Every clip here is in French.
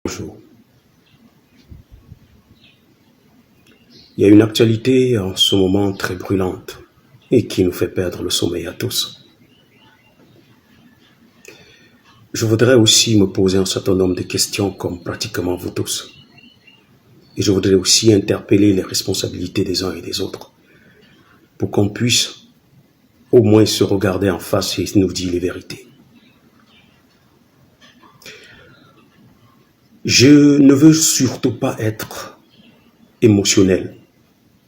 Bonjour. Il y a une actualité en ce moment très brûlante et qui nous fait perdre le sommeil à tous. Je voudrais aussi me poser un certain nombre de questions comme pratiquement vous tous. Et je voudrais aussi interpeller les responsabilités des uns et des autres pour qu'on puisse au moins se regarder en face et nous dire les vérités. Je ne veux surtout pas être émotionnel.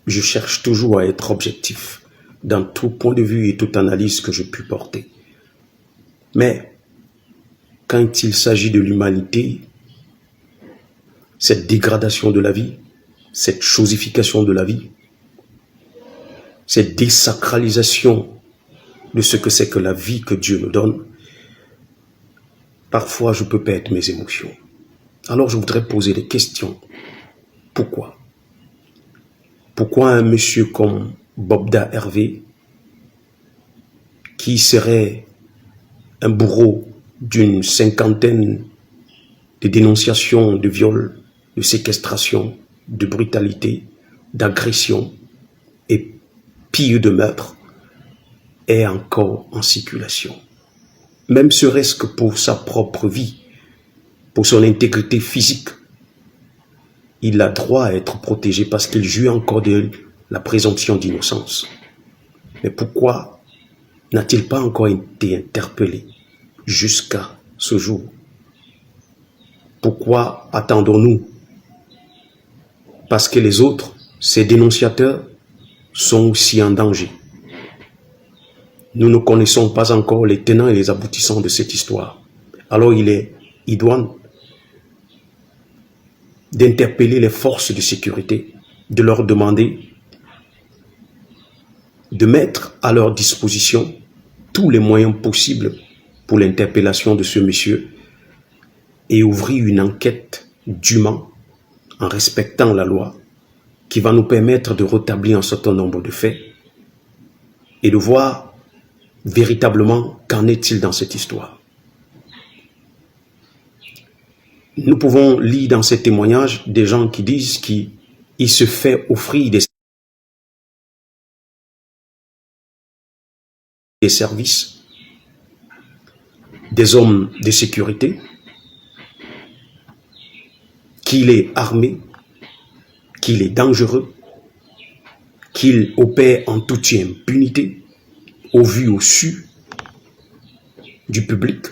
Je cherche toujours à être objectif dans tout point de vue et toute analyse que je puis porter. Mais quand il s'agit de l'humanité, cette dégradation de la vie, cette chosification de la vie, cette désacralisation de ce que c'est que la vie que Dieu nous donne, parfois je peux perdre mes émotions. Alors je voudrais poser des questions. Pourquoi? Pourquoi un monsieur comme Bobda Hervé, qui serait un bourreau d'une cinquantaine de dénonciations de viol, de séquestration, de brutalité, d'agression et pire de meurtre, est encore en circulation? Même serait-ce que pour sa propre vie, pour son intégrité physique, il a droit à être protégé parce qu'il jouit encore de la présomption d'innocence. Mais pourquoi n'a-t-il pas encore été interpellé jusqu'à ce jour? Pourquoi attendons-nous? Parce que les autres, ces dénonciateurs, sont aussi en danger. Nous ne connaissons pas encore les tenants et les aboutissants de cette histoire. Alors il est idoine d'interpeller les forces de sécurité, de leur demander de mettre à leur disposition tous les moyens possibles pour l'interpellation de ce monsieur et ouvrir une enquête dûment en respectant la loi qui va nous permettre de rétablir un certain nombre de faits et de voir véritablement qu'en est-il dans cette histoire. Nous pouvons lire dans ces témoignages des gens qui disent qu'il se fait offrir des services, des hommes de sécurité, qu'il est armé, qu'il est dangereux, qu'il opère en toute impunité, au vu, au su du public.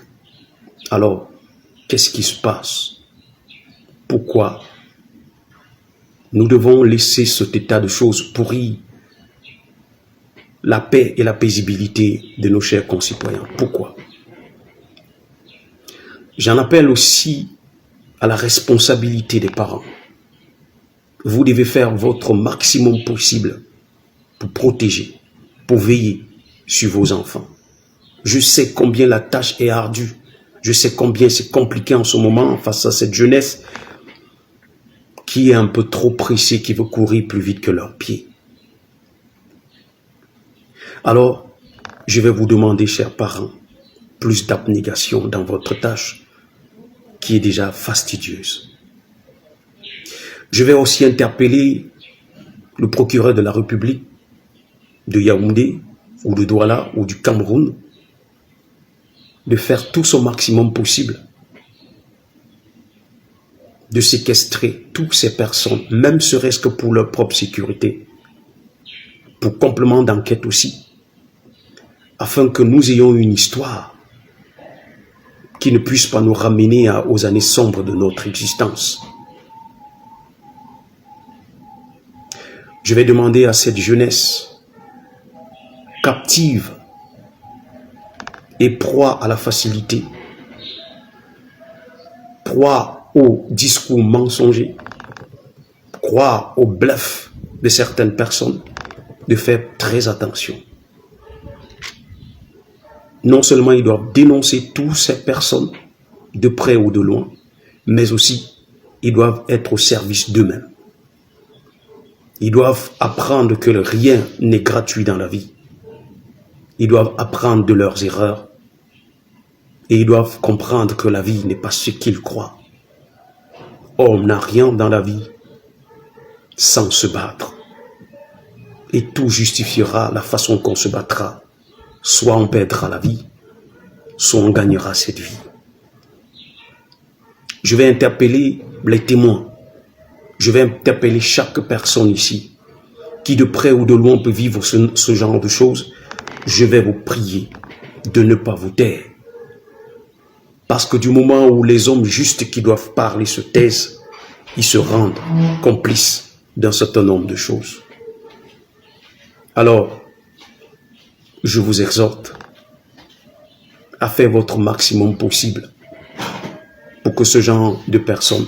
Alors, qu'est-ce qui se passe? Pourquoi nous devons laisser cet état de choses pourrir la paix et la paisibilité de nos chers concitoyens? Pourquoi? J'en appelle aussi à la responsabilité des parents. Vous devez faire votre maximum possible pour protéger, pour veiller sur vos enfants. Je sais combien la tâche est ardue. Je sais combien c'est compliqué en ce moment face à cette jeunesse qui est un peu trop pressée, qui veut courir plus vite que leurs pieds. Alors, je vais vous demander, chers parents, plus d'abnégation dans votre tâche, qui est déjà fastidieuse. Je vais aussi interpeller le procureur de la République de Yaoundé, ou de Douala, ou du Cameroun, de faire tout son maximum possible de séquestrer toutes ces personnes, même serait-ce que pour leur propre sécurité, pour complément d'enquête aussi, afin que nous ayons une histoire qui ne puisse pas nous ramener aux années sombres de notre existence. Je vais demander à cette jeunesse captive et proie à la facilité, proie au discours mensonger, croire au bluff de certaines personnes, de faire très attention. Non seulement ils doivent dénoncer toutes ces personnes, de près ou de loin, mais aussi ils doivent être au service d'eux-mêmes. Ils doivent apprendre que rien n'est gratuit dans la vie. Ils doivent apprendre de leurs erreurs et ils doivent comprendre que la vie n'est pas ce qu'ils croient. on n'a rien dans la vie sans se battre. Et tout justifiera la façon qu'on se battra. Soit on perdra la vie, soit on gagnera cette vie. Je vais interpeller les témoins. Je vais interpeller chaque personne ici qui de près ou de loin peut vivre ce genre de choses. Je vais vous prier de ne pas vous taire. Parce que du moment où les hommes justes qui doivent parler se taisent, ils se rendent complices d'un certain nombre de choses. Alors, je vous exhorte à faire votre maximum possible pour que ce genre de personnes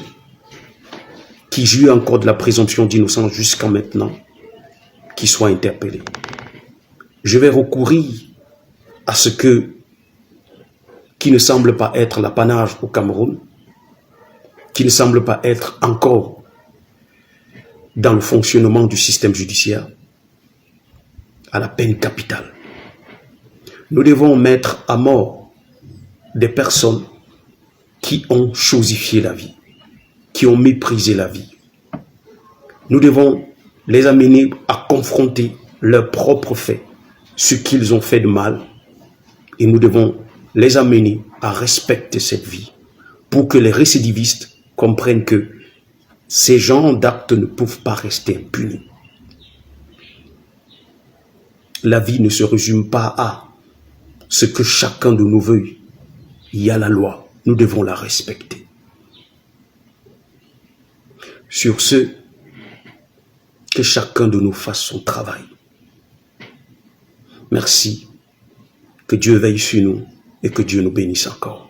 qui jouent encore de la présomption d'innocence jusqu'à maintenant, qui soient interpellées. Je vais recourir à ce qui ne semble pas être l'apanage au Cameroun, qui ne semble pas être encore dans le fonctionnement du système judiciaire, à la peine capitale. Nous devons mettre à mort des personnes qui ont chosifié la vie, qui ont méprisé la vie. Nous devons les amener à confronter leurs propres faits, ce qu'ils ont fait de mal, et nous devons les amener à respecter cette vie pour que les récidivistes comprennent que ces genres d'actes ne peuvent pas rester impunis. La vie ne se résume pas à ce que chacun de nous veut. Il y a la loi, nous devons la respecter. Sur ce, que chacun de nous fasse son travail. Merci, que Dieu veille sur nous et que Dieu nous bénisse encore.